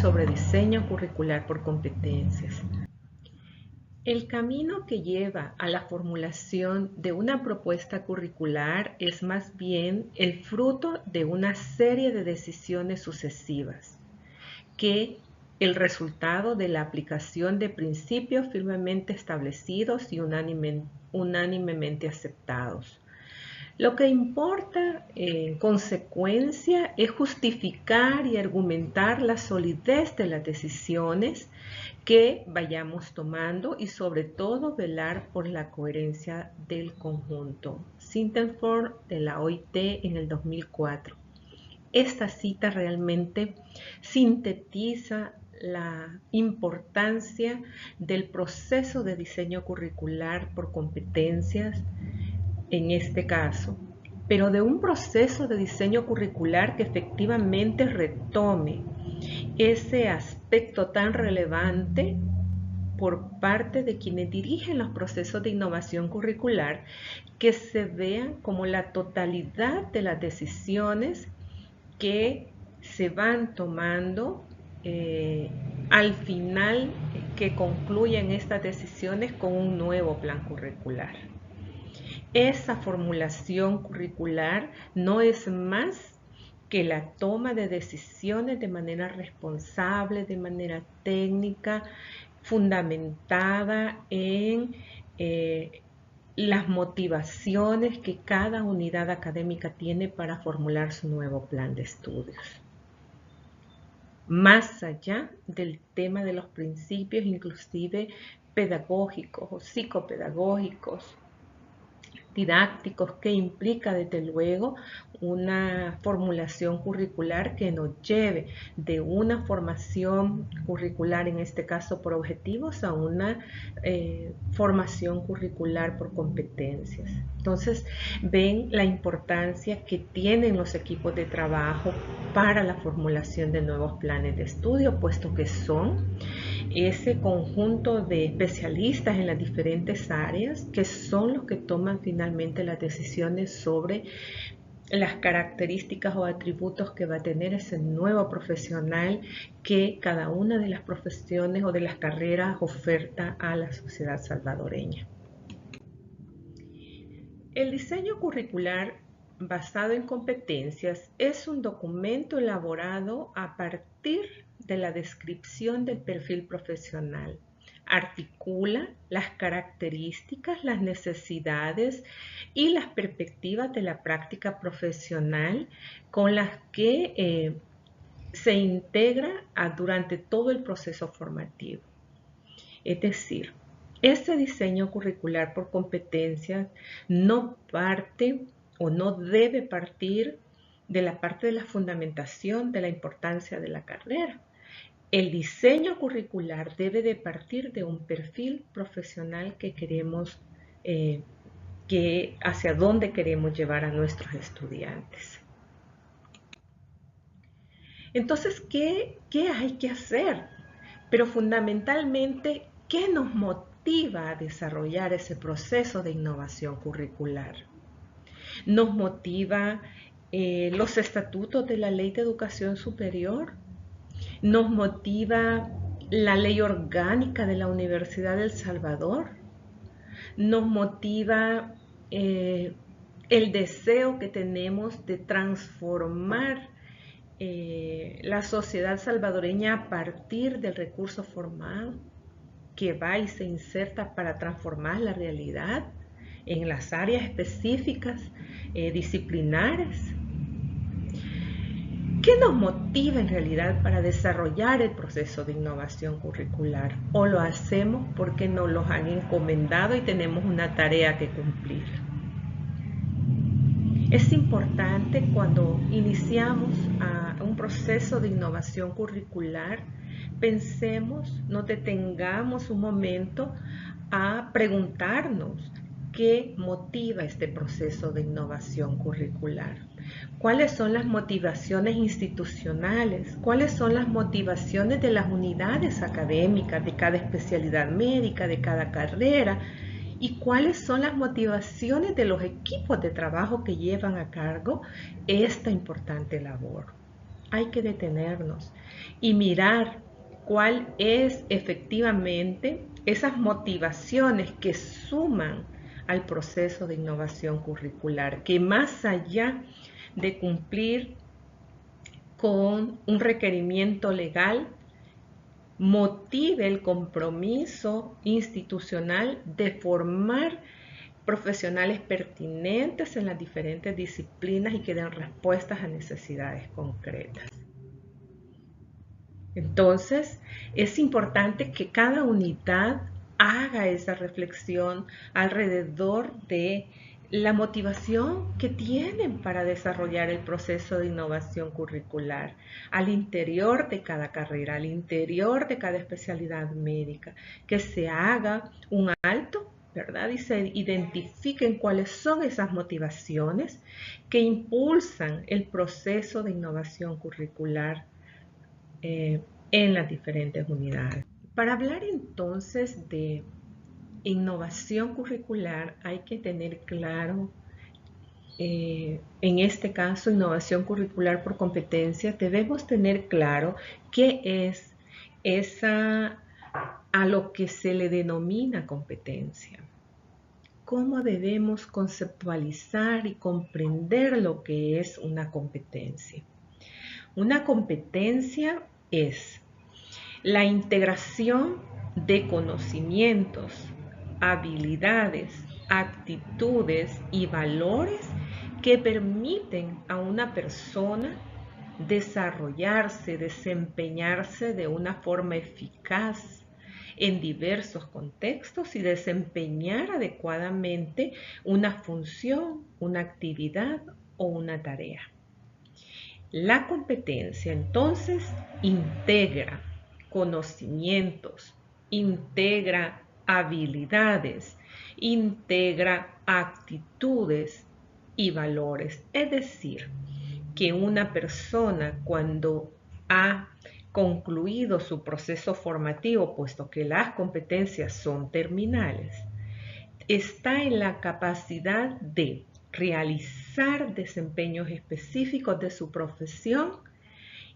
sobre diseño curricular por competencias. El camino que lleva a la formulación de una propuesta curricular es más bien el fruto de una serie de decisiones sucesivas, que el resultado de la aplicación de principios firmemente establecidos y unánimemente aceptados. Lo que importa en consecuencia es justificar y argumentar la solidez de las decisiones que vayamos tomando y sobre todo velar por la coherencia del conjunto. Sittenfeld de la OIT en el 2004. Esta cita realmente sintetiza la importancia del proceso de diseño curricular por competencias en este caso, pero de un proceso de diseño curricular que efectivamente retome ese aspecto tan relevante por parte de quienes dirigen los procesos de innovación curricular, que se vean como la totalidad de las decisiones que se van tomando al final, que concluyen estas decisiones con un nuevo plan curricular. Esa formulación curricular no es más que la toma de decisiones de manera responsable, de manera técnica, fundamentada en las motivaciones que cada unidad académica tiene para formular su nuevo plan de estudios. Más allá del tema de los principios, inclusive pedagógicos o psicopedagógicos, didácticos, que implica desde luego una formulación curricular que nos lleve de una formación curricular, en este caso por objetivos, a una formación curricular por competencias. Entonces ven la importancia que tienen los equipos de trabajo para la formulación de nuevos planes de estudio, puesto que son ese conjunto de especialistas en las diferentes áreas que son los que toman finalmente las decisiones sobre las características o atributos que va a tener ese nuevo profesional que cada una de las profesiones o de las carreras oferta a la sociedad salvadoreña. El diseño curricular basado en competencias es un documento elaborado a partir de la descripción del perfil profesional. Articula las características, las necesidades y las perspectivas de la práctica profesional con las que se integra durante todo el proceso formativo. Es decir, este diseño curricular por competencias no parte o no debe partir de la parte de la fundamentación de la importancia de la carrera. El diseño curricular debe de partir de un perfil profesional que queremos, hacia dónde queremos llevar a nuestros estudiantes. Entonces, ¿qué hay que hacer? Pero fundamentalmente, ¿qué nos motiva a desarrollar ese proceso de innovación curricular? Nos motiva los estatutos de la Ley de Educación Superior, nos motiva la Ley Orgánica de la Universidad del Salvador, nos motiva el deseo que tenemos de transformar la sociedad salvadoreña a partir del recurso formado que va y se inserta para transformar la realidad en las áreas específicas disciplinares. ¿Qué nos motiva en realidad para desarrollar el proceso de innovación curricular? ¿O lo hacemos porque nos los han encomendado y tenemos una tarea que cumplir? Es importante cuando iniciamos un proceso de innovación curricular, pensemos, nos detengamos un momento a preguntarnos qué motiva este proceso de innovación curricular. ¿Cuáles son las motivaciones institucionales? ¿Cuáles son las motivaciones de las unidades académicas, de cada especialidad médica, de cada carrera? ¿Y cuáles son las motivaciones de los equipos de trabajo que llevan a cargo esta importante labor? hay que detenernos y mirar cuál es efectivamente esas motivaciones que suman al proceso de innovación curricular, que más allá de cumplir con un requerimiento legal, motive el compromiso institucional de formar profesionales pertinentes en las diferentes disciplinas y que den respuestas a necesidades concretas. Entonces, es importante que cada unidad haga esa reflexión alrededor de la motivación que tienen para desarrollar el proceso de innovación curricular al interior de cada carrera, al interior de cada especialidad médica, que se haga un alto, ¿verdad? Y se identifiquen cuáles son esas motivaciones que impulsan el proceso de innovación curricular en las diferentes unidades. Para hablar entonces de innovación curricular hay que tener claro, en este caso, innovación curricular por competencia, debemos tener claro qué es a lo que se le denomina competencia. ¿Cómo debemos conceptualizar y comprender lo que es una competencia? Una competencia es la integración de conocimientos, habilidades, actitudes y valores que permiten a una persona desarrollarse, desempeñarse de una forma eficaz en diversos contextos y desempeñar adecuadamente una función, una actividad o una tarea. La competencia entonces integra conocimientos, integra habilidades, integra actitudes y valores. Es decir, que una persona cuando ha concluido su proceso formativo, puesto que las competencias son terminales, está en la capacidad de realizar desempeños específicos de su profesión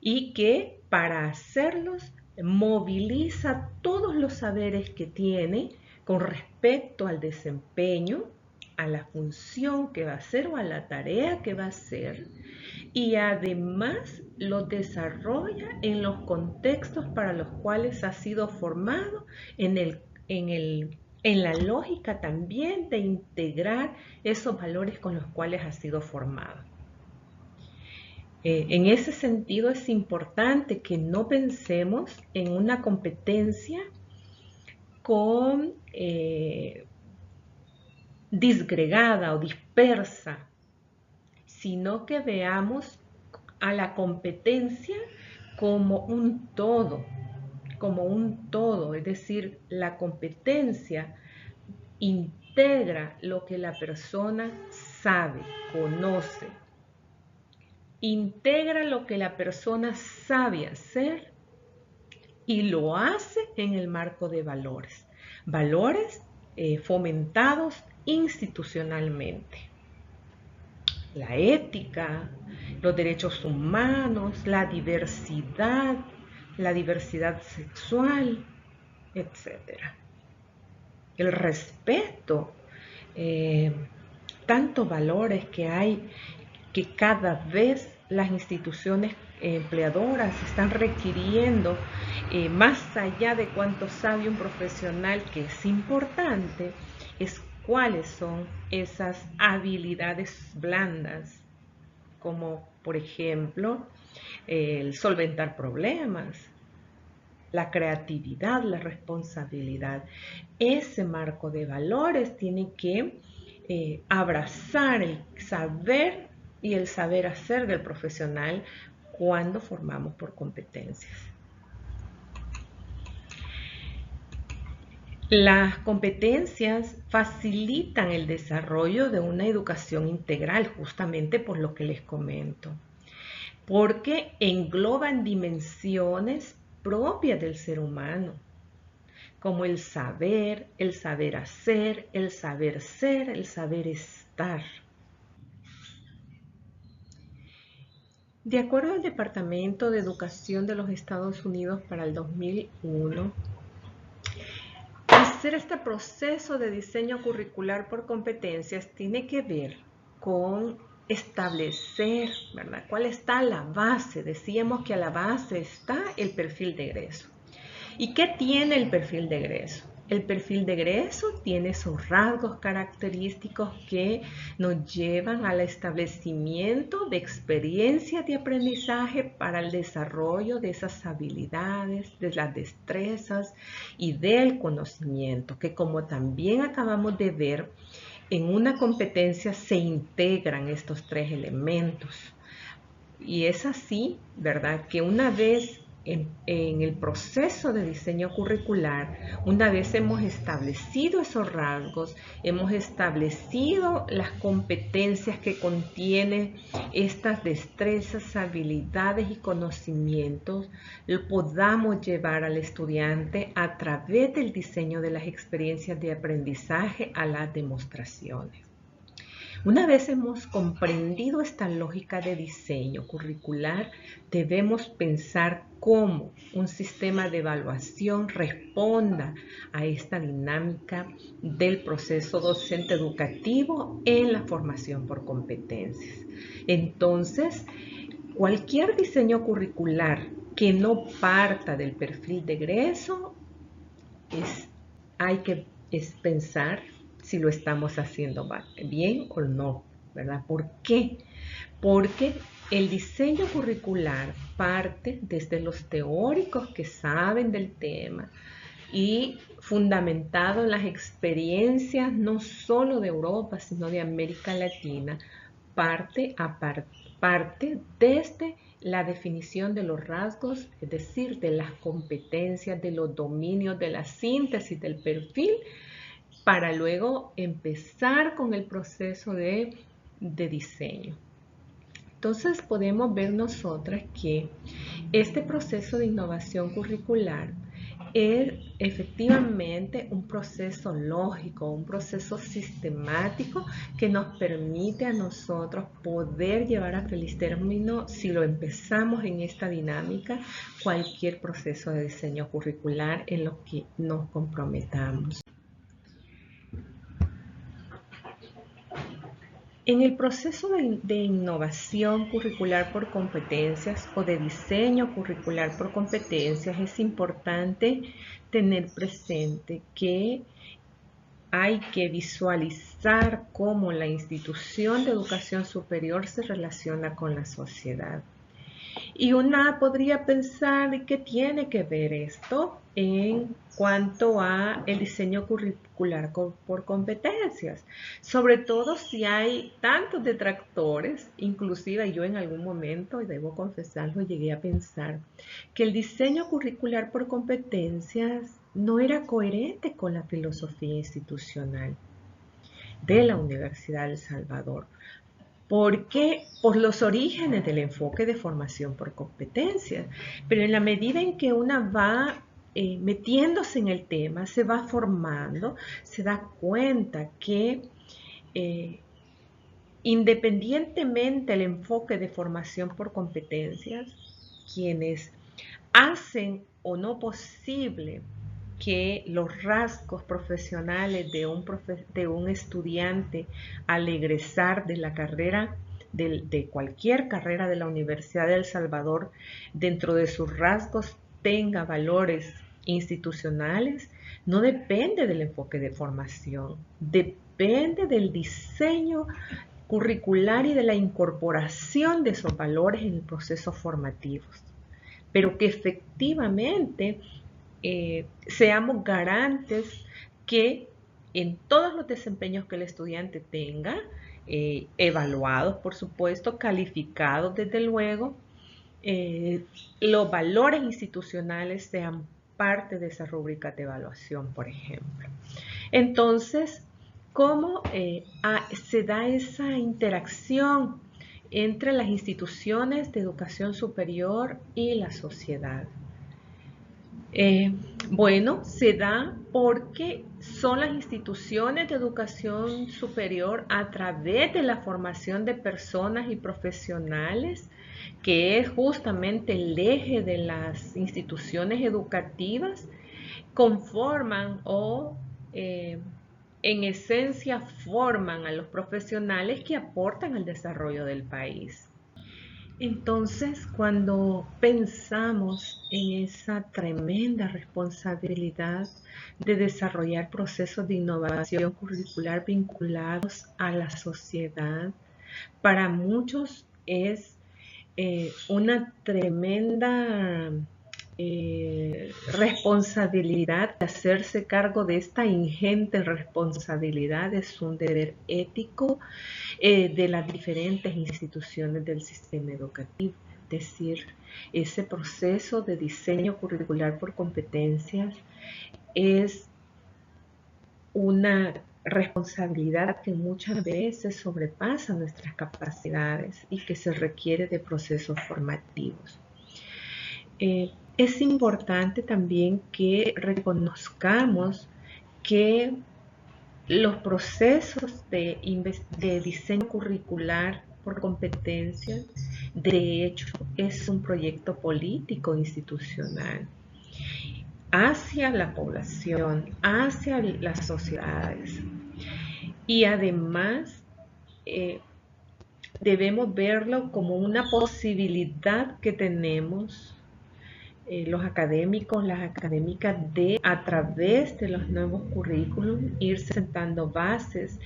y que para hacerlos moviliza todos los saberes que tiene con respecto al desempeño, a la función que va a hacer o a la tarea que va a hacer, y además los desarrolla en los contextos para los cuales ha sido formado en la lógica también de integrar esos valores con los cuales ha sido formado. En ese sentido es importante que no pensemos en una competencia con disgregada o dispersa, sino que veamos a la competencia como un todo, es decir, la competencia integra lo que la persona sabe, conoce, integra lo que la persona sabe hacer y lo hace en el marco de valores, valores fomentados institucionalmente. La ética, los derechos humanos, la diversidad sexual, etc. El respeto, tantos valores que hay que cada vez las instituciones empleadoras están requiriendo, más allá de cuánto sabe un profesional, que es importante, es cuáles son esas habilidades blandas, como por ejemplo el solventar problemas, la creatividad, la responsabilidad. Ese marco de valores tiene que abrazar el saber y el saber hacer del profesional cuando formamos por competencias. Las competencias facilitan el desarrollo de una educación integral, justamente por lo que les comento, porque engloban dimensiones propias del ser humano, como el saber hacer, el saber ser, el saber estar. De acuerdo al Departamento de Educación de los Estados Unidos para el 2001, hacer este proceso de diseño curricular por competencias tiene que ver con establecer, ¿verdad? ¿Cuál está la base? Decíamos que a la base está el perfil de egreso. ¿Y qué tiene el perfil de egreso? El perfil de egreso tiene sus rasgos característicos que nos llevan al establecimiento de experiencias de aprendizaje para el desarrollo de esas habilidades, de las destrezas y del conocimiento, que como también acabamos de ver, en una competencia se integran estos tres elementos. Y es así, ¿verdad? Que una vez en el proceso de diseño curricular, una vez hemos establecido esos rasgos, hemos establecido las competencias que contienen estas destrezas, habilidades y conocimientos, lo podamos llevar al estudiante a través del diseño de las experiencias de aprendizaje a las demostraciones. Una vez hemos comprendido esta lógica de diseño curricular, debemos pensar cómo un sistema de evaluación responda a esta dinámica del proceso docente educativo en la formación por competencias. Entonces, cualquier diseño curricular que no parta del perfil de egreso, hay que pensar si lo estamos haciendo bien o no, ¿verdad? ¿Por qué? Porque el diseño curricular parte desde los teóricos que saben del tema y fundamentado en las experiencias no solo de Europa, sino de América Latina, parte desde la definición de los rasgos, es decir, de las competencias, de los dominios, de la síntesis del perfil, para luego empezar con el proceso de diseño. Entonces podemos ver nosotras que este proceso de innovación curricular es efectivamente un proceso lógico, un proceso sistemático que nos permite a nosotros poder llevar a feliz término, si lo empezamos en esta dinámica, cualquier proceso de diseño curricular en lo que nos comprometamos. En el proceso de innovación curricular por competencias o de diseño curricular por competencias es importante tener presente que hay que visualizar cómo la institución de educación superior se relaciona con la sociedad. Y una podría pensar qué tiene que ver esto en cuanto a el diseño curricular por competencias, sobre todo si hay tantos detractores, inclusive yo en algún momento, y debo confesarlo, llegué a pensar que el diseño curricular por competencias no era coherente con la filosofía institucional de la Universidad de El Salvador. Porque por los orígenes del enfoque de formación por competencias, pero en la medida en que una va metiéndose en el tema, se va formando, se da cuenta que independientemente del enfoque de formación por competencias, quienes hacen o no posible que los rasgos profesionales de un estudiante al egresar de la carrera, de cualquier carrera de la Universidad de El Salvador, dentro de sus rasgos tenga valores institucionales, no depende del enfoque de formación, depende del diseño curricular y de la incorporación de esos valores en los procesos formativos, pero que efectivamente seamos garantes que en todos los desempeños que el estudiante tenga, evaluados por supuesto, calificados desde luego, los valores institucionales sean parte de esa rúbrica de evaluación, por ejemplo. Entonces, ¿cómo se da esa interacción entre las instituciones de educación superior y la sociedad? Bueno, se da porque son las instituciones de educación superior a través de la formación de personas y profesionales que es justamente el eje de las instituciones educativas, conforman o en esencia forman a los profesionales que aportan al desarrollo del país. Entonces, cuando pensamos en esa tremenda responsabilidad de desarrollar procesos de innovación curricular vinculados a la sociedad, para muchos es una tremenda responsabilidad. De hacerse cargo de esta ingente responsabilidad es un deber ético de las diferentes instituciones del sistema educativo. Es decir, ese proceso de diseño curricular por competencias es una responsabilidad que muchas veces sobrepasa nuestras capacidades y que se requiere de procesos formativos. Es importante también que reconozcamos que los procesos de diseño curricular por competencias, de hecho, es un proyecto político institucional hacia la población, hacia las sociedades. Y además, debemos verlo como una posibilidad que tenemos los académicos, las académicas, de a través de los nuevos currículums ir sentando bases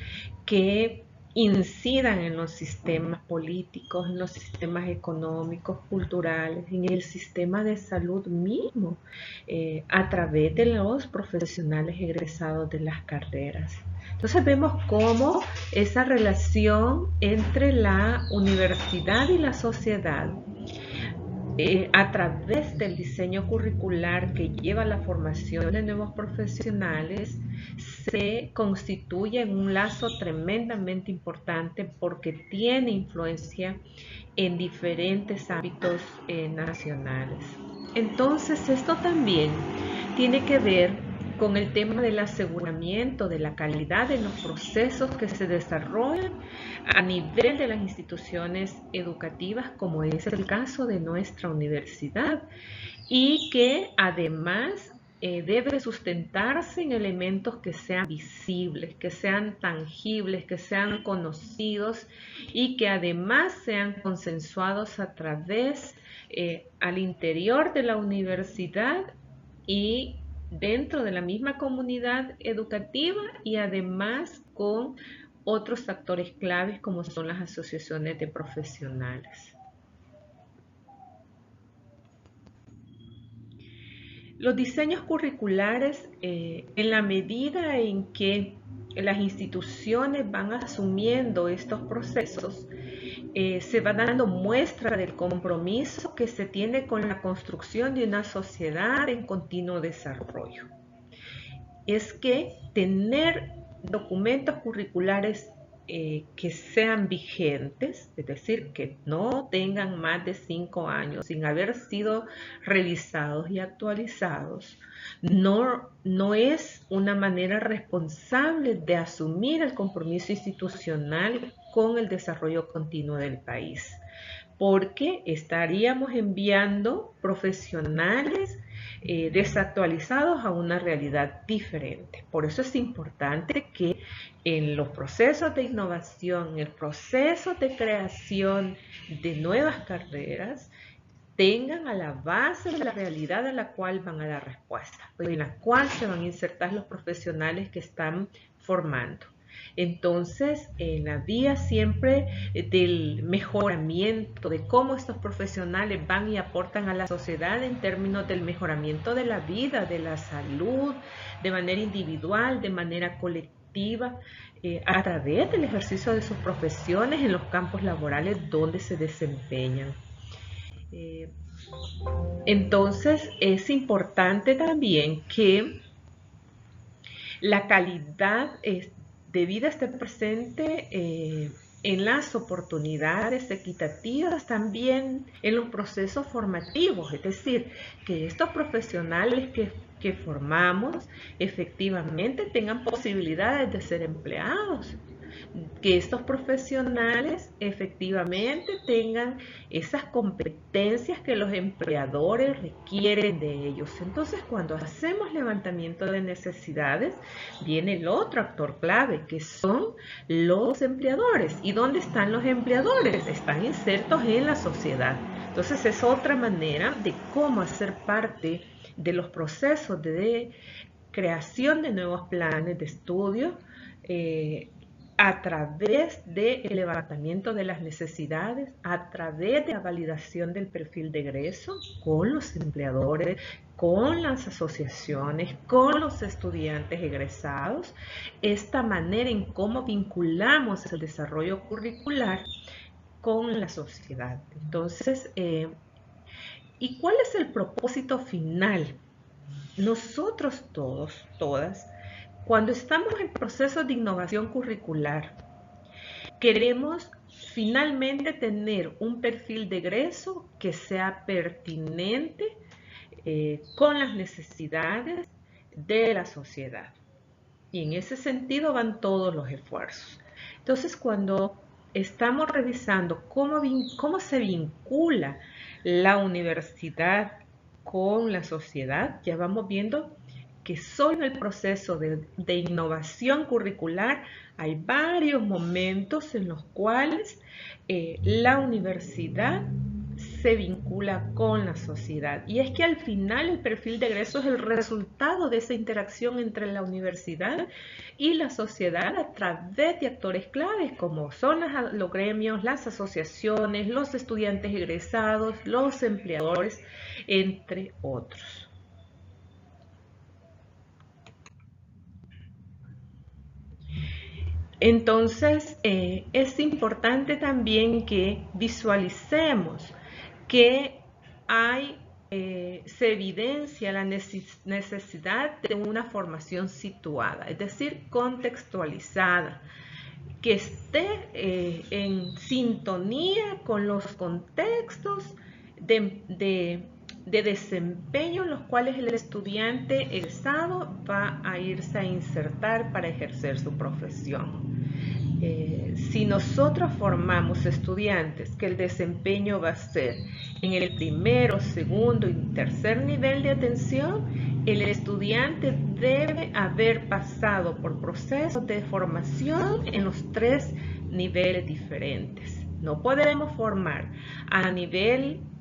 que incidan en los sistemas políticos, en los sistemas económicos, culturales, en el sistema de salud mismo, a través de los profesionales egresados de las carreras. Entonces vemos cómo esa relación entre la universidad y la sociedad, a través del diseño curricular que lleva a la formación de nuevos profesionales, se constituye en un lazo tremendamente importante porque tiene influencia en diferentes ámbitos nacionales. Entonces, esto también tiene que ver con el tema del aseguramiento de la calidad de los procesos que se desarrollan a nivel de las instituciones educativas, como es el caso de nuestra universidad, y que además debe sustentarse en elementos que sean visibles, que sean tangibles, que sean conocidos y que además sean consensuados a través al interior de la universidad y dentro de la misma comunidad educativa, y además con otros actores claves como son las asociaciones de profesionales. Los diseños curriculares, en la medida en que las instituciones van asumiendo estos procesos, se va dando muestra del compromiso que se tiene con la construcción de una sociedad en continuo desarrollo. Es que tener documentos curriculares que sean vigentes, es decir, que no tengan más de 5 años sin haber sido revisados y actualizados, no es una manera responsable de asumir el compromiso institucional con el desarrollo continuo del país, porque estaríamos enviando profesionales desactualizados a una realidad diferente. Por eso es importante que en los procesos de innovación, en el proceso de creación de nuevas carreras, tengan a la base de la realidad a la cual van a dar respuesta, en la cual se van a insertar los profesionales que están formando. Entonces, en la vía siempre del mejoramiento, de cómo estos profesionales van y aportan a la sociedad en términos del mejoramiento de la vida, de la salud, de manera individual, de manera colectiva, a través del ejercicio de sus profesiones en los campos laborales donde se desempeñan. Entonces, es importante también que la calidad de vida esté presente en las oportunidades equitativas, también en los procesos formativos, es decir, que estos profesionales que formamos efectivamente tengan posibilidades de ser empleados, que estos profesionales efectivamente tengan esas competencias que los empleadores requieren de ellos. Entonces, cuando hacemos levantamiento de necesidades, viene el otro actor clave, que son los empleadores. ¿Y dónde están los empleadores? Están insertos en la sociedad. Entonces, es otra manera de cómo hacer parte de los procesos de creación de nuevos planes de estudio a través del levantamiento de las necesidades, a través de la validación del perfil de egreso con los empleadores, con las asociaciones, con los estudiantes egresados, esta manera en cómo vinculamos el desarrollo curricular con la sociedad. Entonces, ¿y cuál es el propósito final? Nosotros todas, cuando estamos en procesos de innovación curricular, queremos finalmente tener un perfil de egreso que sea pertinente con las necesidades de la sociedad. Y en ese sentido van todos los esfuerzos. Entonces, cuando estamos revisando cómo se vincula la universidad con la sociedad, ya vamos viendo que solo en el proceso de innovación curricular hay varios momentos en los cuales la universidad se vincula con la sociedad. Y es que al final el perfil de egreso es el resultado de esa interacción entre la universidad y la sociedad a través de actores claves como son los gremios, las asociaciones, los estudiantes egresados, los empleadores, entre otros. Entonces, es importante también que visualicemos que se evidencia la necesidad de una formación situada, es decir, contextualizada, que esté en sintonía con los contextos de desempeño en los cuales el estudiante egresado va a irse a insertar para ejercer su profesión. Si nosotros formamos estudiantes que el desempeño va a ser en el primero, segundo y tercer nivel de atención, el estudiante debe haber pasado por procesos de formación en los 3 niveles diferentes. No podemos formar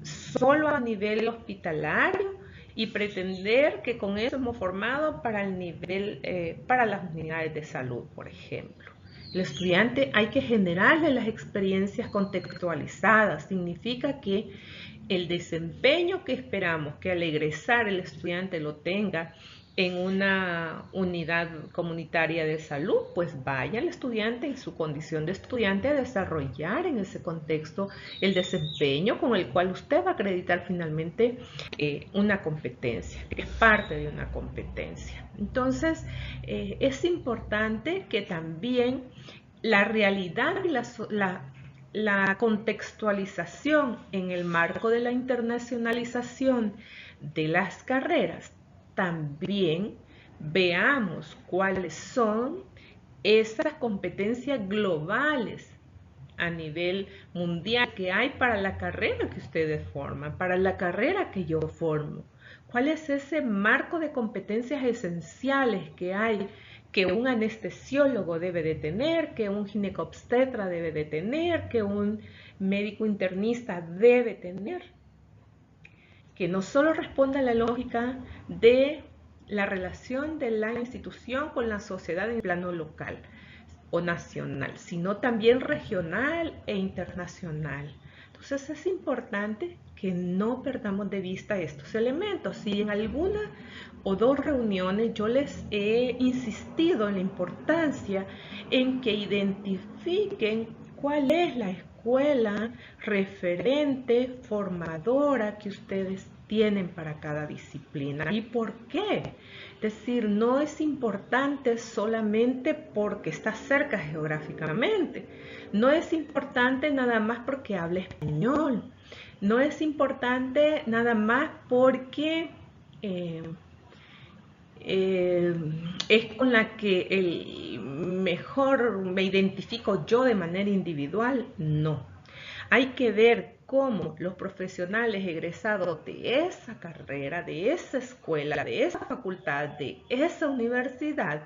solo a nivel hospitalario y pretender que con eso hemos formado para el nivel, para las unidades de salud, por ejemplo. El estudiante hay que generarle las experiencias contextualizadas. Significa que el desempeño que esperamos que al egresar el estudiante lo tenga en una unidad comunitaria de salud, pues vaya el estudiante en su condición de estudiante a desarrollar en ese contexto el desempeño con el cual usted va a acreditar finalmente una competencia, que es parte de una competencia. Entonces, es importante que también la realidad y la contextualización en el marco de la internacionalización de las carreras, también veamos cuáles son esas competencias globales a nivel mundial que hay para la carrera que ustedes forman, para la carrera que yo formo. ¿Cuál es ese marco de competencias esenciales que hay, que un anestesiólogo debe de tener, que un ginecobstetra debe de tener, que un médico internista debe tener? Que no solo responda a la lógica de la relación de la institución con la sociedad en plano local o nacional, sino también regional e internacional. Entonces es importante que no perdamos de vista estos elementos. Si en alguna o 2 reuniones yo les he insistido en la importancia en que identifiquen cuál es la escuela referente, formadora que ustedes tienen para cada disciplina. ¿Y por qué? Es decir, no es importante solamente porque está cerca geográficamente. No es importante nada más porque habla español. No es importante nada más porque es con la que mejor me identifico yo de manera individual. No. Hay que ver cómo los profesionales egresados de esa carrera, de esa escuela, de esa facultad, de esa universidad,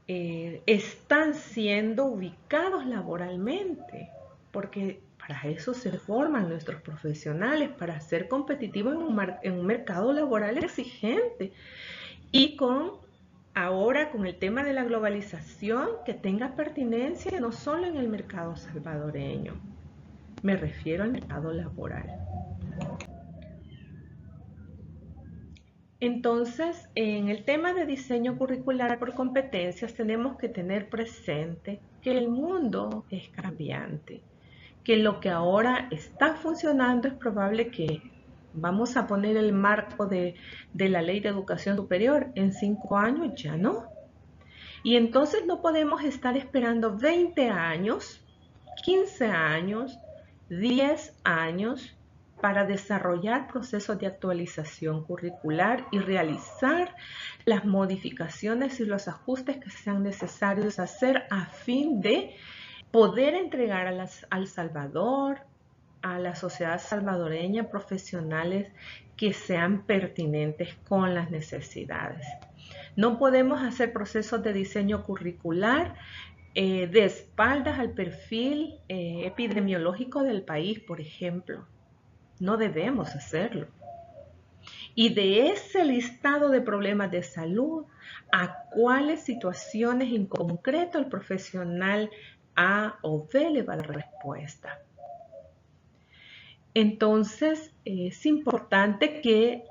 están siendo ubicados laboralmente, porque para eso se forman nuestros profesionales, para ser competitivos en un mercado laboral exigente y ahora con el tema de la globalización que tenga pertinencia no solo en el mercado salvadoreño, me refiero al mercado laboral. Entonces, en el tema de diseño curricular por competencias tenemos que tener presente que el mundo es cambiante, que lo que ahora está funcionando es probable que vamos a poner el marco de la Ley de Educación Superior en 5 años, ya no. Y entonces no podemos estar esperando 20 años, 15 años, 10 años para desarrollar procesos de actualización curricular y realizar las modificaciones y los ajustes que sean necesarios hacer a fin de poder entregar al Salvador, a la sociedad salvadoreña, profesionales que sean pertinentes con las necesidades. No podemos hacer procesos de diseño curricular de espaldas al perfil epidemiológico del país, por ejemplo. No debemos hacerlo. Y de ese listado de problemas de salud, ¿a cuáles situaciones en concreto el profesional A o B le va a dar respuesta? Entonces, es importante que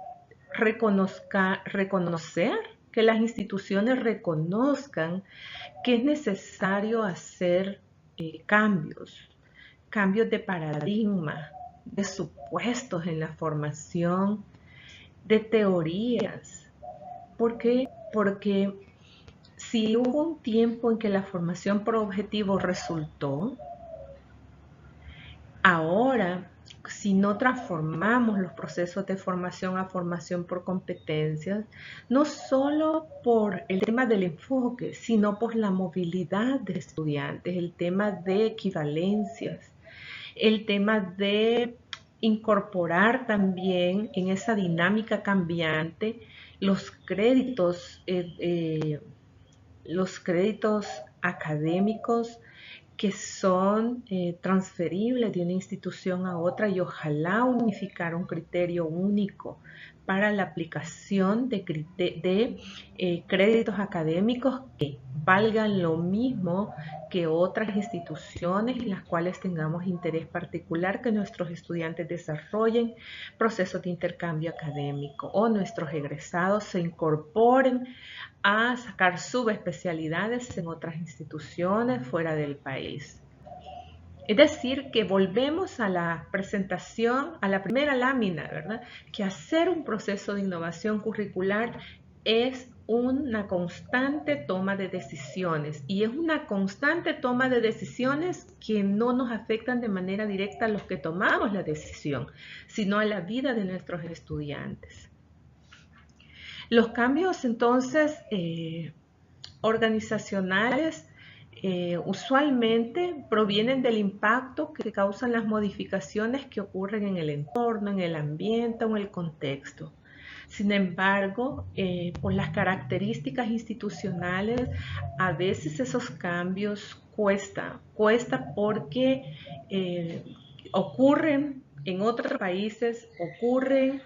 reconocer que las instituciones reconozcan que es necesario hacer cambios de paradigma, de supuestos en la formación, de teorías. ¿Por qué? Porque si hubo un tiempo en que la formación por objetivo resultó, ahora, si no transformamos los procesos de formación a formación por competencias, no solo por el tema del enfoque, sino por la movilidad de estudiantes, el tema de equivalencias, el tema de incorporar también en esa dinámica cambiante los créditos académicos que son transferibles de una institución a otra y ojalá unificar un criterio único para la aplicación de créditos académicos que valgan lo mismo que otras instituciones en las cuales tengamos interés particular que nuestros estudiantes desarrollen procesos de intercambio académico o nuestros egresados se incorporen a sacar subespecialidades en otras instituciones fuera del país. Es decir, que volvemos a la presentación, a la primera lámina, ¿verdad? Que hacer un proceso de innovación curricular es una constante toma de decisiones y es una constante toma de decisiones que no nos afectan de manera directa a los que tomamos la decisión, sino a la vida de nuestros estudiantes. Los cambios entonces organizacionales usualmente provienen del impacto que causan las modificaciones que ocurren en el entorno, en el ambiente o en el contexto. Sin embargo, por las características institucionales, a veces esos cambios cuesta porque ocurren en otros países, ocurren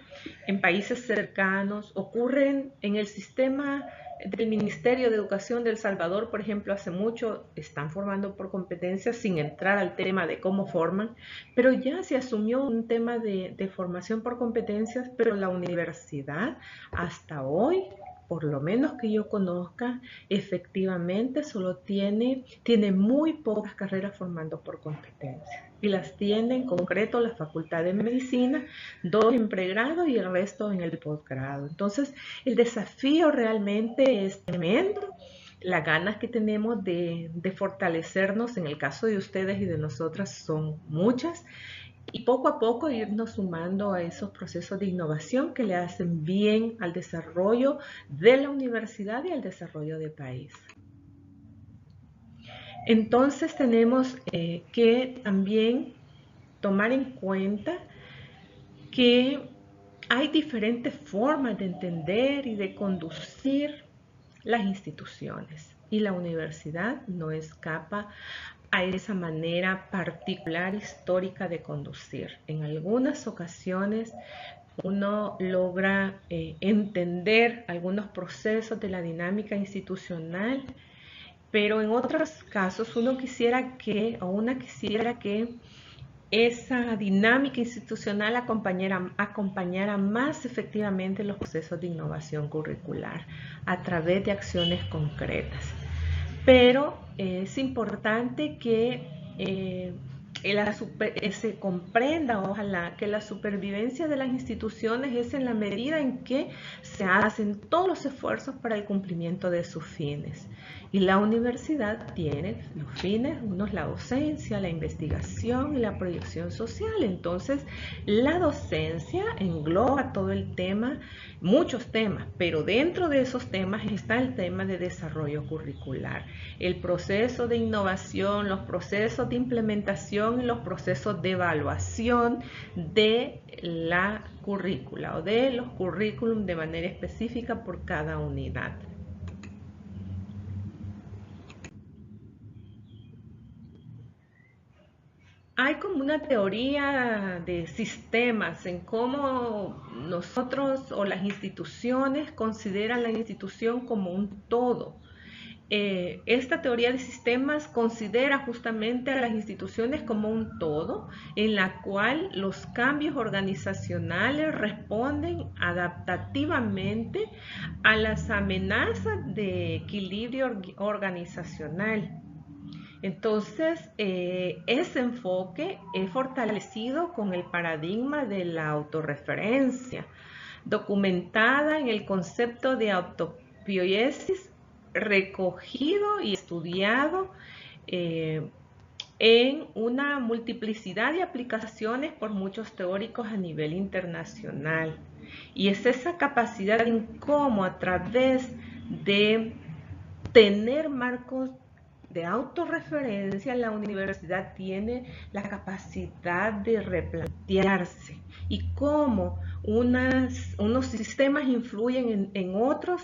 en países cercanos, ocurren en el sistema del Ministerio de Educación de El Salvador, por ejemplo, hace mucho están formando por competencias sin entrar al tema de cómo forman, pero ya se asumió un tema de formación por competencias, pero la universidad hasta hoy, por lo menos que yo conozca, efectivamente solo tiene muy pocas carreras formando por competencias. Y las tiene en concreto la Facultad de Medicina, 2 en pregrado y el resto en el posgrado. Entonces, el desafío realmente es tremendo. Las ganas que tenemos de fortalecernos, en el caso de ustedes y de nosotras, son muchas. Y poco a poco irnos sumando a esos procesos de innovación que le hacen bien al desarrollo de la universidad y al desarrollo del país. Entonces tenemos que también tomar en cuenta que hay diferentes formas de entender y de conducir las instituciones, y la universidad no escapa a esa manera particular histórica de conducir. En algunas ocasiones uno logra entender algunos procesos de la dinámica institucional, pero en otros casos uno quisiera que, o una quisiera que esa dinámica institucional acompañara más efectivamente los procesos de innovación curricular a través de acciones concretas. Pero es importante que se comprenda, ojalá, que la supervivencia de las instituciones es en la medida en que se hacen todos los esfuerzos para el cumplimiento de sus fines. Y la universidad tiene los fines, unos la docencia, la investigación y la proyección social. Entonces, la docencia engloba todo el tema, muchos temas, pero dentro de esos temas está el tema de desarrollo curricular, el proceso de innovación, los procesos de implementación y los procesos de evaluación de la currícula o de los currículum de manera específica por cada unidad. Hay como una teoría de sistemas en cómo nosotros o las instituciones consideran la institución como un todo. Esta teoría de sistemas considera justamente a las instituciones como un todo, en la cual los cambios organizacionales responden adaptativamente a las amenazas de equilibrio organizacional. Entonces, ese enfoque es fortalecido con el paradigma de la autorreferencia, documentada en el concepto de autopoiesis, recogido y estudiado en una multiplicidad de aplicaciones por muchos teóricos a nivel internacional. Y es esa capacidad en cómo a través de tener marcos de autorreferencia, la universidad tiene la capacidad de replantearse y cómo unos sistemas influyen en otros,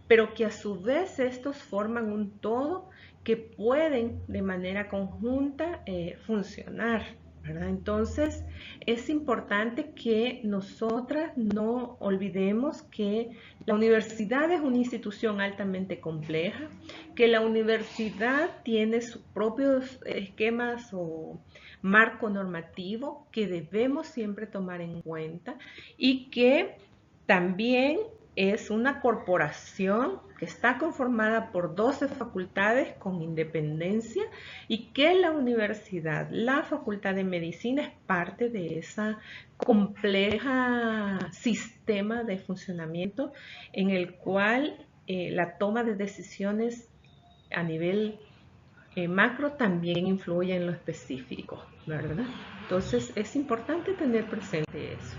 pero que a su vez estos forman un todo que pueden de manera conjunta funcionar, ¿verdad? Entonces es importante que nosotras no olvidemos que la universidad es una institución altamente compleja, que la universidad tiene sus propios esquemas o marco normativo que debemos siempre tomar en cuenta, y que también es una corporación que está conformada por 12 facultades con independencia, y que la universidad, la Facultad de Medicina, es parte de esa compleja sistema de funcionamiento en el cual la toma de decisiones a nivel macro también influye en lo específico, ¿verdad? Entonces es importante tener presente eso.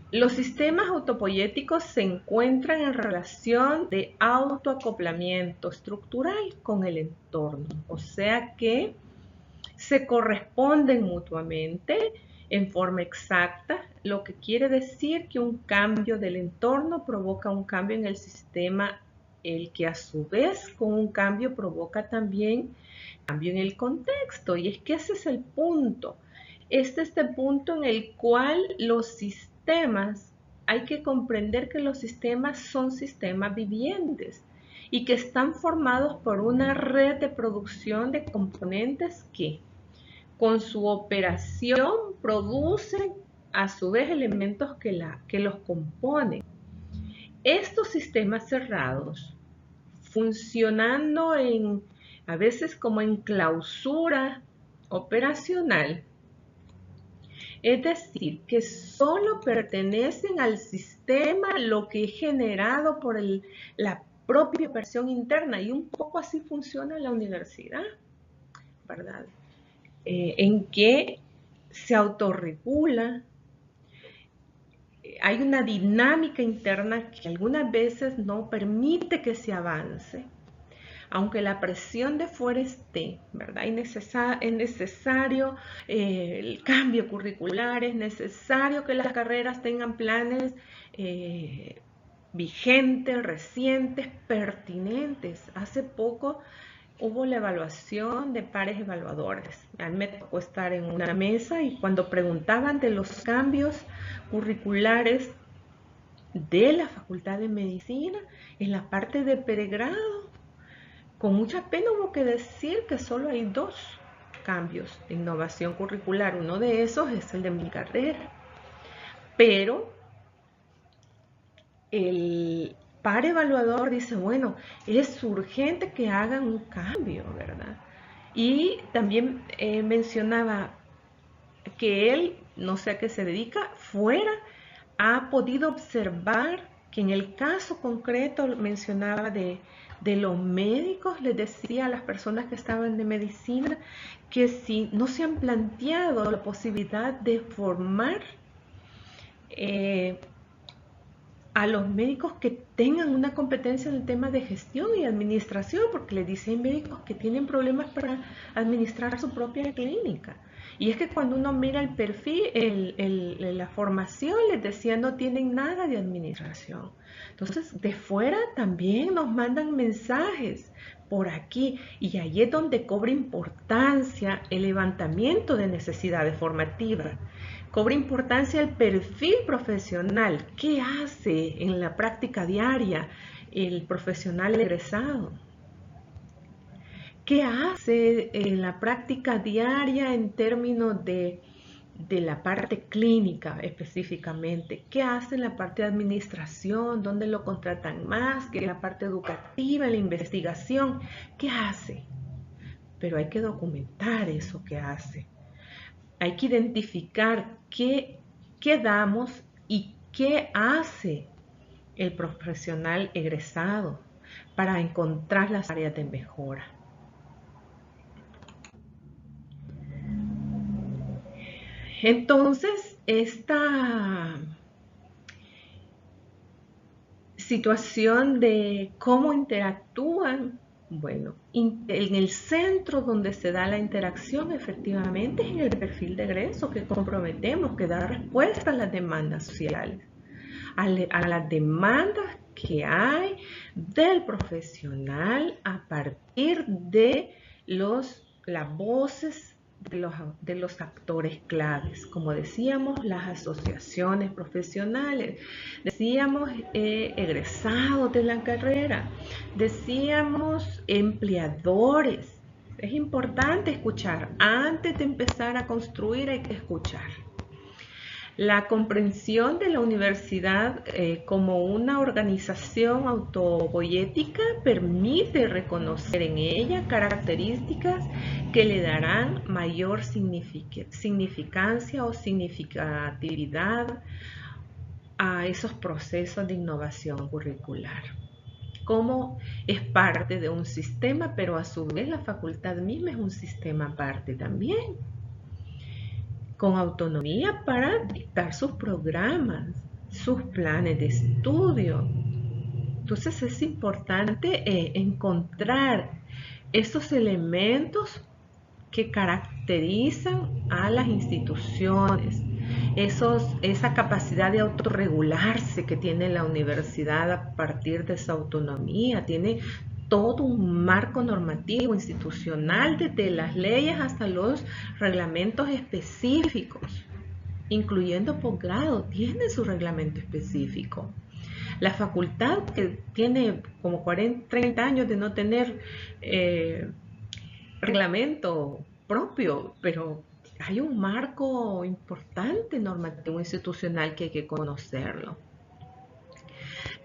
Los sistemas autopoyéticos se encuentran en relación de autoacoplamiento estructural con el entorno, o sea que se corresponden mutuamente en forma exacta, lo que quiere decir que un cambio del entorno provoca un cambio en el sistema, el que a su vez con un cambio provoca también cambio en el contexto. Y es que ese es el punto. Este es el punto en el cual los sistemas, hay que comprender que los sistemas son sistemas vivientes y que están formados por una red de producción de componentes que con su operación producen a su vez elementos que los componen. Estos sistemas cerrados, funcionando a veces como en clausura operacional, es decir, que solo pertenecen al sistema lo que es generado por la propia operación interna, y un poco así funciona la universidad, ¿verdad? En que se autorregula, hay una dinámica interna que algunas veces no permite que se avance. Aunque la presión de fuera esté, ¿verdad? Es necesario el cambio curricular, es necesario que las carreras tengan planes vigentes, recientes, pertinentes. Hace poco hubo la evaluación de pares evaluadores. A mí me tocó estar en una mesa y cuando preguntaban de los cambios curriculares de la Facultad de Medicina, en la parte de pregrado, con mucha pena hubo que decir que solo hay 2 cambios de innovación curricular. Uno de esos es el de mi carrera. Pero el par evaluador dice, bueno, es urgente que hagan un cambio, ¿verdad? Y también mencionaba que él, no sé a qué se dedica, ha podido observar que en el caso concreto mencionaba de los médicos, les decía a las personas que estaban de medicina que si no se han planteado la posibilidad de formar a los médicos que tengan una competencia en el tema de gestión y administración, porque les dicen médicos que tienen problemas para administrar su propia clínica. Y es que cuando uno mira el perfil, la formación, les decía, no tienen nada de administración. Entonces, de fuera también nos mandan mensajes por aquí, y ahí es donde cobra importancia el levantamiento de necesidades formativas. Cobra importancia el perfil profesional. ¿Qué hace en la práctica diaria el profesional egresado? ¿Qué hace en la práctica diaria en términos de la parte clínica específicamente? ¿Qué hace en la parte de administración? ¿Dónde lo contratan más? ¿Qué en la parte educativa, en la investigación? ¿Qué hace? Pero hay que documentar eso que hace. Hay que identificar qué damos y qué hace el profesional egresado para encontrar las áreas de mejora. Entonces, esta situación de cómo interactúan, bueno, en el centro donde se da la interacción efectivamente es en el perfil de egreso que comprometemos, que da respuesta a las demandas sociales, a las demandas que hay del profesional a partir de las voces de los actores claves, como decíamos, las asociaciones profesionales, decíamos egresados de la carrera, decíamos empleadores. Es importante escuchar. Antes de empezar a construir hay que escuchar. La comprensión de la universidad como una organización autopoética permite reconocer en ella características que le darán mayor significancia o significatividad a esos procesos de innovación curricular. Como es parte de un sistema, pero a su vez la facultad misma es un sistema aparte también, con autonomía para dictar sus programas, sus planes de estudio. Entonces es importante encontrar esos elementos que caracterizan a las instituciones, esa capacidad de autorregularse que tiene la universidad a partir de esa autonomía, tiene todo un marco normativo institucional, desde las leyes hasta los reglamentos específicos, incluyendo posgrado, tiene su reglamento específico. La facultad, que tiene como 30 años de no tener reglamento propio, pero hay un marco importante normativo institucional que hay que conocerlo.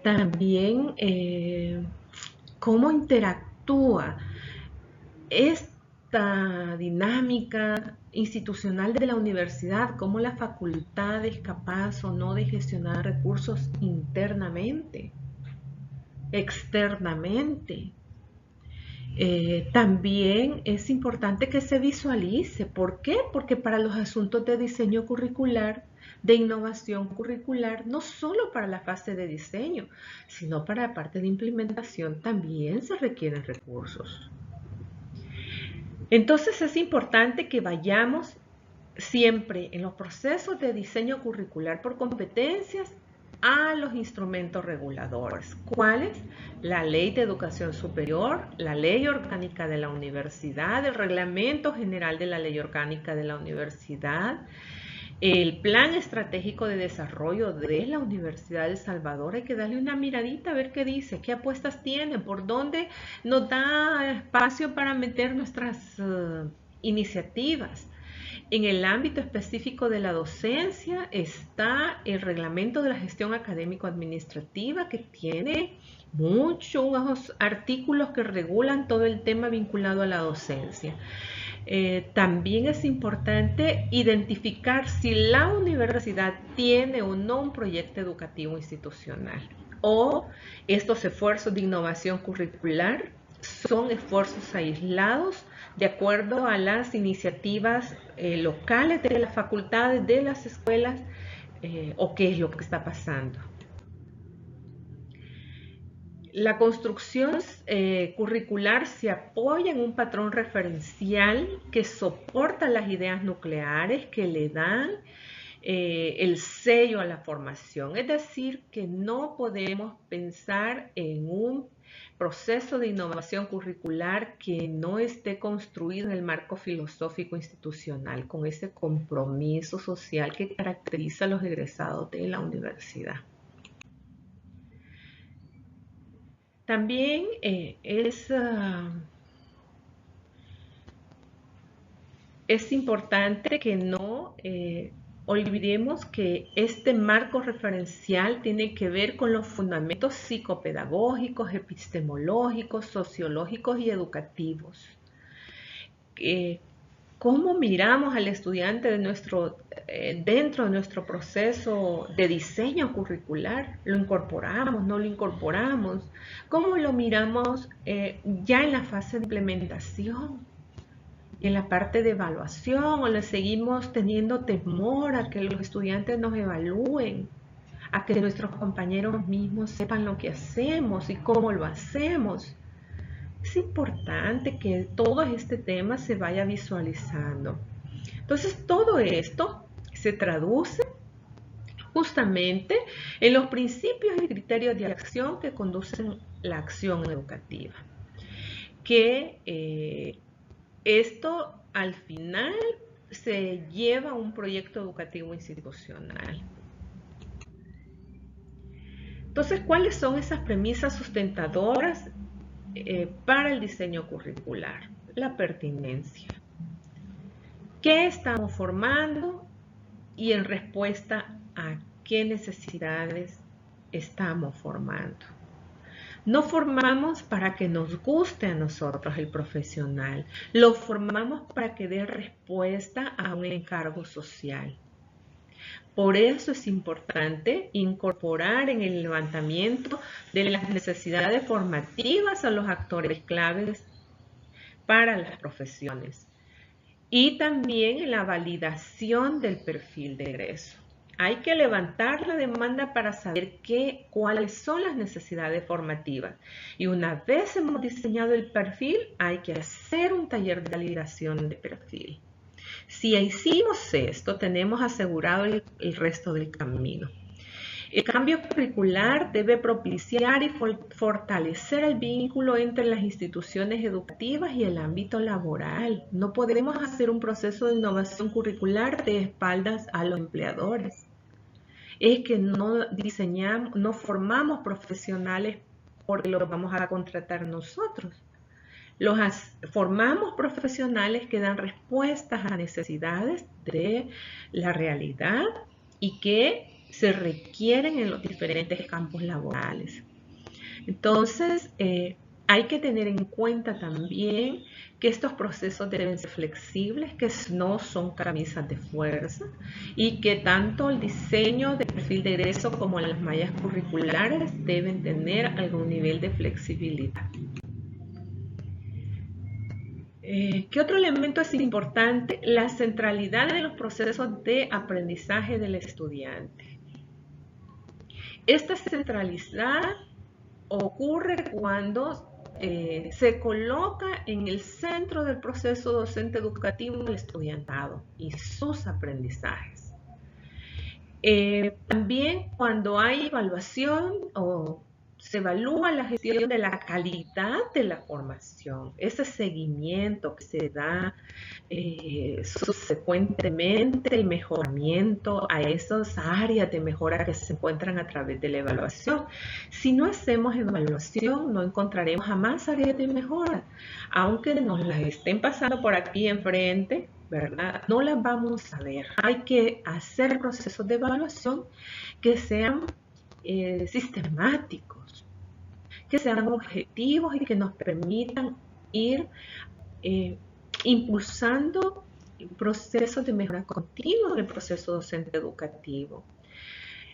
También cómo interactúa esta dinámica institucional de la universidad, cómo la facultad es capaz o no de gestionar recursos internamente, externamente. También es importante que se visualice. ¿Por qué? Porque para los asuntos de diseño curricular de innovación curricular, no solo para la fase de diseño, sino para la parte de implementación también se requieren recursos. Entonces es importante que vayamos siempre en los procesos de diseño curricular por competencias a los instrumentos reguladores. ¿Cuáles? La Ley de Educación Superior, la Ley Orgánica de la Universidad, el Reglamento General de la Ley Orgánica de la Universidad, el Plan Estratégico de Desarrollo de la Universidad de El Salvador. Hay que darle una miradita a ver qué dice, qué apuestas tiene, por dónde nos da espacio para meter nuestras iniciativas. En el ámbito específico de la docencia está el Reglamento de la Gestión Académico-Administrativa, que tiene muchos artículos que regulan todo el tema vinculado a la docencia. También es importante identificar si la universidad tiene o no un proyecto educativo institucional, o estos esfuerzos de innovación curricular son esfuerzos aislados de acuerdo a las iniciativas locales de las facultades, de las escuelas, o qué es lo que está pasando. La construcción curricular se apoya en un patrón referencial que soporta las ideas nucleares, que le dan el sello a la formación. Es decir, que no podemos pensar en un proceso de innovación curricular que no esté construido en el marco filosófico institucional, con ese compromiso social que caracteriza a los egresados de la universidad. También es importante que no olvidemos que este marco referencial tiene que ver con los fundamentos psicopedagógicos, epistemológicos, sociológicos y educativos. ¿Cómo miramos al estudiante dentro de nuestro proceso de diseño curricular? ¿Lo incorporamos? ¿No lo incorporamos? ¿Cómo lo miramos ya en la fase de implementación? En la parte de evaluación, o le seguimos teniendo temor a que los estudiantes nos evalúen, a que nuestros compañeros mismos sepan lo que hacemos y cómo lo hacemos. Es importante que todo este tema se vaya visualizando. Entonces, todo esto se traduce justamente en los principios y criterios de acción que conducen la acción educativa. Que esto al final se lleva a un proyecto educativo institucional. Entonces, ¿cuáles son esas premisas sustentadoras para el diseño curricular? La pertinencia. ¿Qué estamos formando y en respuesta a qué necesidades estamos formando? No formamos para que nos guste a nosotros el profesional, lo formamos para que dé respuesta a un encargo social. Por eso es importante incorporar en el levantamiento de las necesidades formativas a los actores claves para las profesiones y también en la validación del perfil de egreso. Hay que levantar la demanda para saber cuáles son las necesidades formativas. Y una vez hemos diseñado el perfil, hay que hacer un taller de validación de perfil. Si hicimos esto, tenemos asegurado el resto del camino. El cambio curricular debe propiciar y fortalecer el vínculo entre las instituciones educativas y el ámbito laboral. No podemos hacer un proceso de innovación curricular de espaldas a los empleadores. Es que no formamos profesionales porque los vamos a contratar nosotros. Formamos profesionales que dan respuestas a necesidades de la realidad y que se requieren en los diferentes campos laborales. Entonces, hay que tener en cuenta también que estos procesos deben ser flexibles, que no son camisas de fuerza y que tanto el diseño de perfil de egreso como las mallas curriculares deben tener algún nivel de flexibilidad. ¿Qué otro elemento es importante? La centralidad de los procesos de aprendizaje del estudiante. Esta centralidad ocurre cuando se coloca en el centro del proceso docente educativo el estudiantado y sus aprendizajes. También cuando hay evaluación o se evalúa la gestión de la calidad de la formación, ese seguimiento que se da subsecuentemente, el mejoramiento a esas áreas de mejora que se encuentran a través de la evaluación. Si no hacemos evaluación, no encontraremos jamás áreas de mejora, aunque nos las estén pasando por aquí enfrente, ¿verdad? No las vamos a ver. Hay que hacer procesos de evaluación que sean sistemáticos, que sean objetivos y que nos permitan ir impulsando procesos de mejora continua del proceso docente educativo.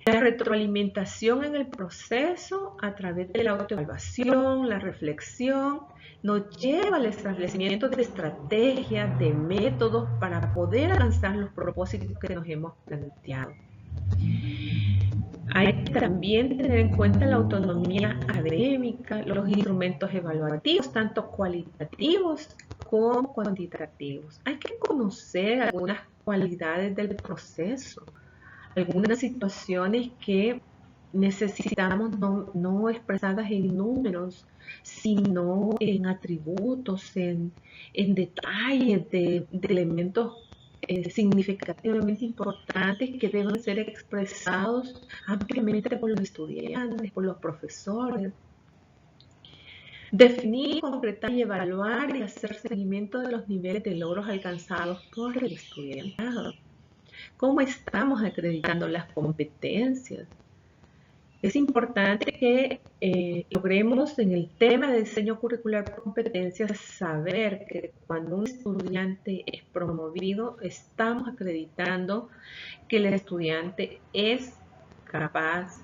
La retroalimentación en el proceso a través de la autoevaluación, la reflexión, nos lleva al establecimiento de estrategias, de métodos para poder alcanzar los propósitos que nos hemos planteado. Hay que también tener en cuenta la autonomía académica, los instrumentos evaluativos, tanto cualitativos como cuantitativos. Hay que conocer algunas cualidades del proceso, algunas situaciones que necesitamos no expresadas en números, sino en atributos, en detalles de elementos significativamente importantes que deben ser expresados ampliamente por los estudiantes, por los profesores. Definir, concretar y evaluar y hacer seguimiento de los niveles de logros alcanzados por el estudiantado. ¿Cómo estamos acreditando las competencias? Es importante que logremos en el tema de diseño curricular por competencias saber que cuando un estudiante es promovido, estamos acreditando que el estudiante es capaz,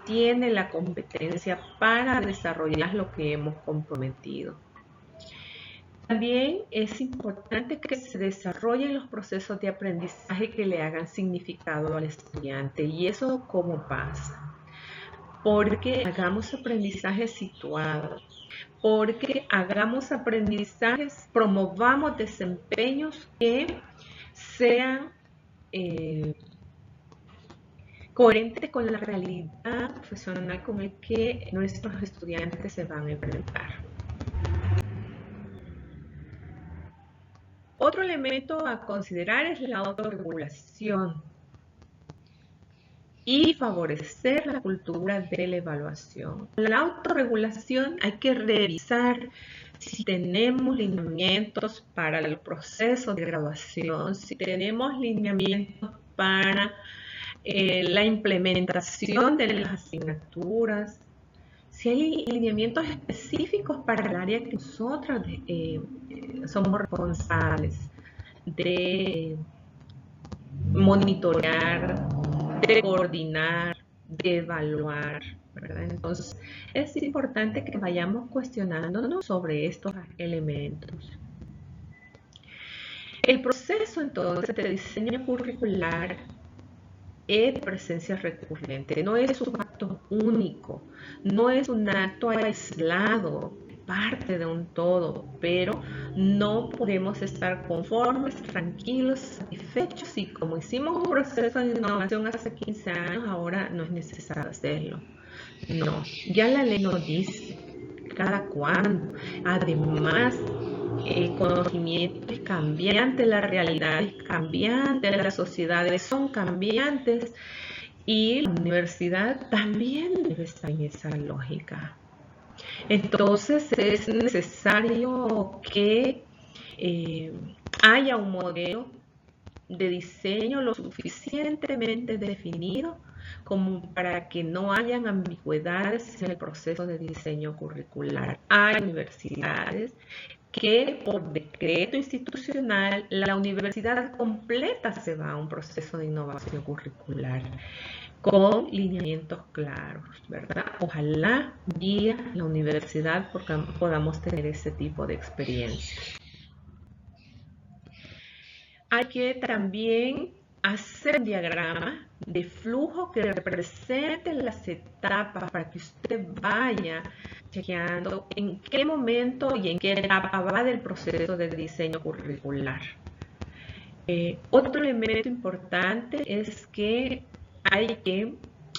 tiene la competencia para desarrollar lo que hemos comprometido. También es importante que se desarrollen los procesos de aprendizaje que le hagan significado al estudiante. ¿Y eso cómo pasa? Porque hagamos aprendizajes situados, porque hagamos aprendizajes, promovamos desempeños que sean coherentes con la realidad profesional con el que nuestros estudiantes se van a enfrentar. Otro elemento a considerar es la autorregulación y favorecer la cultura de la evaluación. La autorregulación hay que revisar si tenemos lineamientos para el proceso de graduación, si tenemos lineamientos para la implementación de las asignaturas, si hay lineamientos específicos para el área que nosotros somos responsables de monitorear, de coordinar, de evaluar, ¿verdad? Entonces, es importante que vayamos cuestionándonos sobre estos elementos. El proceso, entonces, de diseño curricular es de presencia recurrente, no es un acto único, no es un acto aislado, parte de un todo, pero no podemos estar conformes, tranquilos, satisfechos y como hicimos un proceso de innovación hace 15 años, ahora no es necesario hacerlo. No, ya la ley nos dice cada cuándo. Además, el conocimiento es cambiante, la realidad es cambiante, las sociedades son cambiantes y la universidad también debe estar en esa lógica. Entonces es necesario que haya un modelo de diseño lo suficientemente definido como para que no hayan ambigüedades en el proceso de diseño curricular. Hay universidades que por decreto institucional la universidad completa se va a un proceso de innovación curricular con lineamientos claros, ¿verdad? Ojalá guía la universidad porque podamos tener ese tipo de experiencia. hay que también hacer un diagrama de flujo que represente las etapas para que usted vaya chequeando en qué momento y en qué etapa va del proceso de diseño curricular. Otro elemento importante es que hay que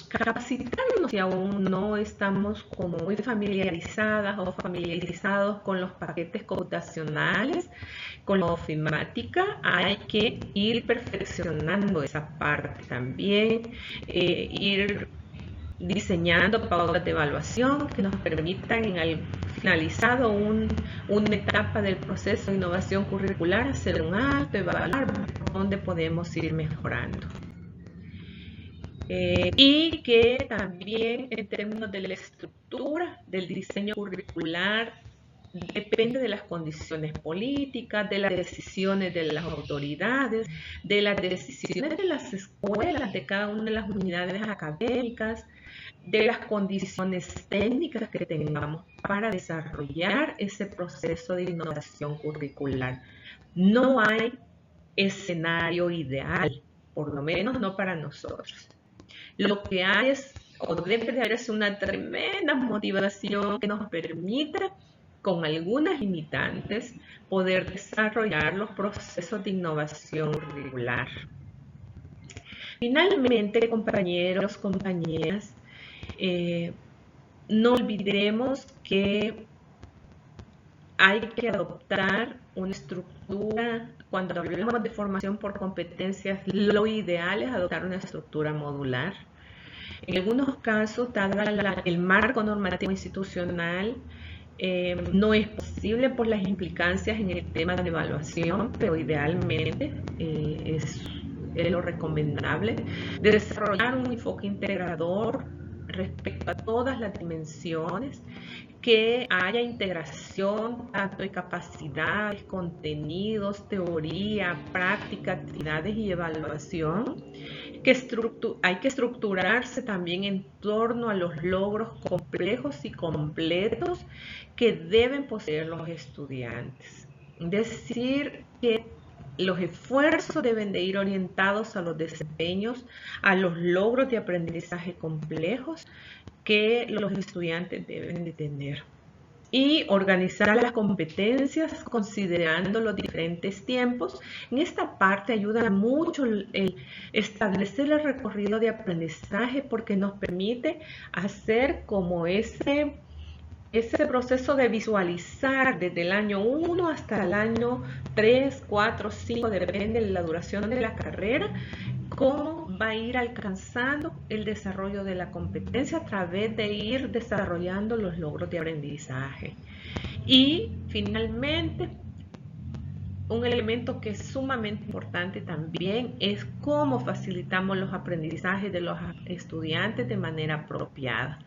capacitarnos si aún no estamos como muy familiarizadas o familiarizados con los paquetes computacionales, con la ofimática. Hay que ir perfeccionando esa parte también, ir diseñando pautas de evaluación que nos permitan finalizado una etapa del proceso de innovación curricular, hacer un alto, evaluar dónde podemos ir mejorando. Y que también en términos de la estructura del diseño curricular depende de las condiciones políticas, de las decisiones de las autoridades, de las decisiones de las escuelas, de cada una de las unidades académicas, de las condiciones técnicas que tengamos para desarrollar ese proceso de innovación curricular. No hay escenario ideal, por lo menos no para nosotros. Lo que hay o debe de haber es una tremenda motivación que nos permita, con algunas limitantes, poder desarrollar los procesos de innovación curricular. Finalmente, compañeros, compañeras, no olvidemos que hay que adoptar una estructura. Cuando hablamos de formación por competencias, lo ideal es adoptar una estructura modular. En algunos casos, dado el marco normativo institucional, no es posible por las implicancias en el tema de evaluación, pero idealmente es lo recomendable de desarrollar un enfoque integrador respecto a todas las dimensiones, que haya integración tanto de capacidades, contenidos, teoría, práctica, actividades y evaluación, que hay que estructurarse también en torno a los logros complejos y completos que deben poseer los estudiantes. Es decir, que los esfuerzos deben de ir orientados a los desempeños, a los logros de aprendizaje complejos que los estudiantes deben de tener. Y organizar las competencias considerando los diferentes tiempos. En esta parte ayuda mucho el establecer el recorrido de aprendizaje, porque nos permite hacer como ese proceso de visualizar desde el año 1 hasta el año 3, 4, 5, depende de la duración de la carrera, cómo va a ir alcanzando el desarrollo de la competencia a través de ir desarrollando los logros de aprendizaje. Y finalmente, un elemento que es sumamente importante también es cómo facilitamos los aprendizajes de los estudiantes de manera apropiada.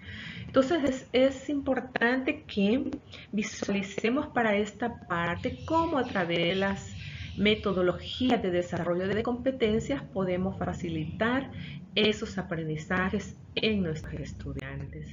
Entonces es importante que visualicemos para esta parte cómo a través de las metodologías de desarrollo de competencias podemos facilitar esos aprendizajes en nuestros estudiantes.